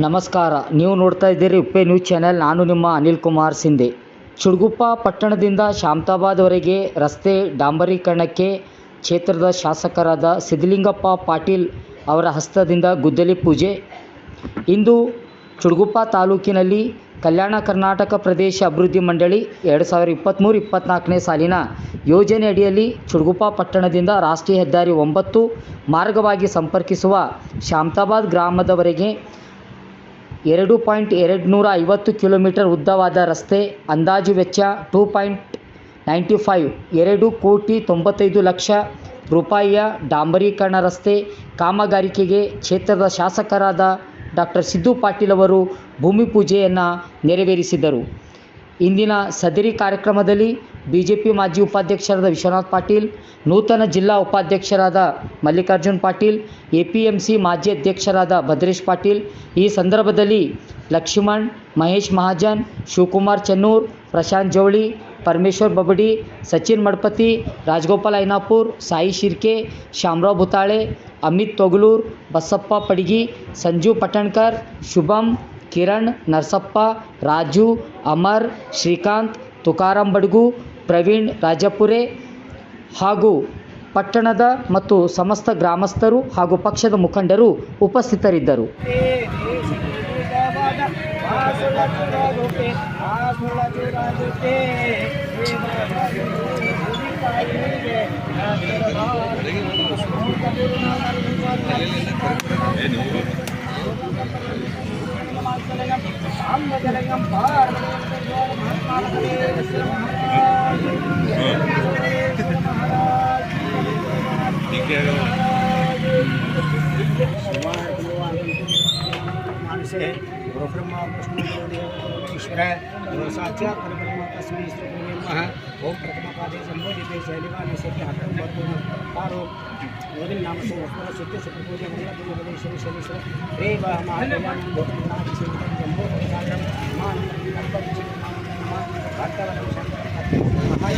ನಮಸ್ಕಾರ, ನೀವು ನೋಡ್ತಾ ಇದ್ದೀರಿ ಉಪ್ಪೆ ನ್ಯೂಸ್ ಚಾನೆಲ್. ನಾನು ನಿಮ್ಮ ಅನಿಲ್ ಕುಮಾರ್ ಸಿಂಧೆ. ಚುಡುಗುಪ್ಪ ಪಟ್ಟಣದಿಂದ ಶಾಂತಾಬಾದ್ವರೆಗೆ ರಸ್ತೆ ಡಾಂಬರೀಕರಣಕ್ಕೆ ಕ್ಷೇತ್ರದ ಶಾಸಕರಾದ ಸಿದ್ದಲಿಂಗಪ್ಪ ಪಾಟೀಲ್ ಅವರ ಹಸ್ತದಿಂದ ಗುದ್ದಲಿ ಪೂಜೆ. ಇಂದು ಚುಡುಗುಪ್ಪ ತಾಲೂಕಿನಲ್ಲಿ ಕಲ್ಯಾಣ ಕರ್ನಾಟಕ ಪ್ರದೇಶ ಅಭಿವೃದ್ಧಿ ಮಂಡಳಿ 2023-24ನೇ ಸಾಲಿನ ಯೋಜನೆ ಅಡಿಯಲ್ಲಿ ಚುಡುಗುಪ್ಪ ಪಟ್ಟಣದಿಂದ ರಾಷ್ಟ್ರೀಯ ಹೆದ್ದಾರಿ 9 ಮಾರ್ಗವಾಗಿ ಸಂಪರ್ಕಿಸುವ ಶಾಂತಾಬಾದ್ ಗ್ರಾಮದವರೆಗೆ 2.250 ಕಿಲೋಮೀಟರ್ ಉದ್ದವಾದ ರಸ್ತೆ, ಅಂದಾಜು ವೆಚ್ಚ 2.95 2,95,00,000 ರೂಪಾಯಿಯ ಡಾಂಬರೀಕರಣ ರಸ್ತೆ ಕಾಮಗಾರಿಕೆಗೆ ಕ್ಷೇತ್ರದ ಶಾಸಕರಾದ ಡಾಕ್ಟರ್ ಸಿದ್ದು ಪಾಟೀಲ್ ಅವರು ಭೂಮಿ ಪೂಜೆಯನ್ನು ನೆರವೇರಿಸಿದರು. ಇಂದಿನ ಸದರಿ ಕಾರ್ಯಕ್ರಮದಲ್ಲಿ ಬಿಜೆಪಿ ಮಾಜಿ ಉಪಾಧ್ಯಕ್ಷರಾದ ವಿಶ್ವನಾಥ್ ಪಾಟೀಲ್, ನೂತನ ಜಿಲ್ಲಾ ಉಪಾಧ್ಯಕ್ಷರಾದ ಮಲ್ಲಿಕಾರ್ಜುನ್ ಪಾಟೀಲ್, ಎಪಿಎಂಸಿ ಮಾಜಿ ಅಧ್ಯಕ್ಷರಾದ ಭದ್ರೇಶ್ ಪಾಟೀಲ್, ಈ ಸಂದರ್ಭದಲ್ಲಿ ಲಕ್ಷ್ಮಣ್, ಮಹೇಶ್ ಮಹಾಜನ್, ಶಿವಕುಮಾರ್ ಚೆನ್ನೂರ್, ಪ್ರಶಾಂತ್ ಜವಳಿ, ಪರಮೇಶ್ವರ್ ಬಬಡಿ, ಸಚಿನ್ ಮಡ್ಪತಿ, ರಾಜಗೋಪಾಲ್ ಐನಾಪುರ್, ಸಾಯಿ ಶಿರ್ಕೆ, ಶಾಮರಾವ್ ಭುತಾಳೆ, ಅಮಿತ್ ತೊಗಲೂರ್, ಬಸಪ್ಪ ಪಡಿಗಿ, ಸಂಜು ಪಟ್ಟಣ್ಕರ್, ಶುಭಂ, ಕಿರಣ್, ನರಸಪ್ಪ, ರಾಜು, ಅಮರ್, ಶ್ರೀಕಾಂತ್, ತುಕಾರಾಮ್ ಬಡ್ಗು, ಪ್ರವೀಣ್ ರಾಜಪುರೆ ಹಾಗೂ ಪಟ್ಟಣದ ಮತ್ತು ಸಮಸ್ತ ಗ್ರಾಮಸ್ಥರು ಹಾಗೂ ಪಕ್ಷದ ಮುಖಂಡರು ಉಪಸ್ಥಿತರಿದ್ದರು. मानसे ब्रह्मा ईश्वर साक्षात् परब्रह्म तस्मै श्री गुरुवे नमः. ओम प्रथमपादे संबोधिते शैलिवान सत्य हटं वर्तुनो ओदिन नाम से वस्त्र सत्य सत्पूजा मंगल श्री शैलेश्वर रे वह महादेवान भूतम नाम से जम्बो सागरम मान नंबर नमः भक्तवत शंकर महाय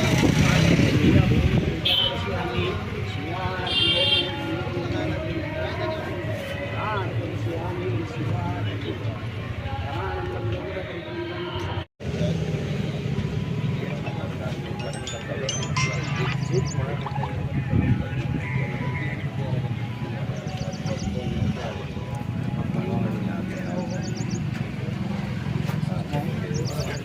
Good morning.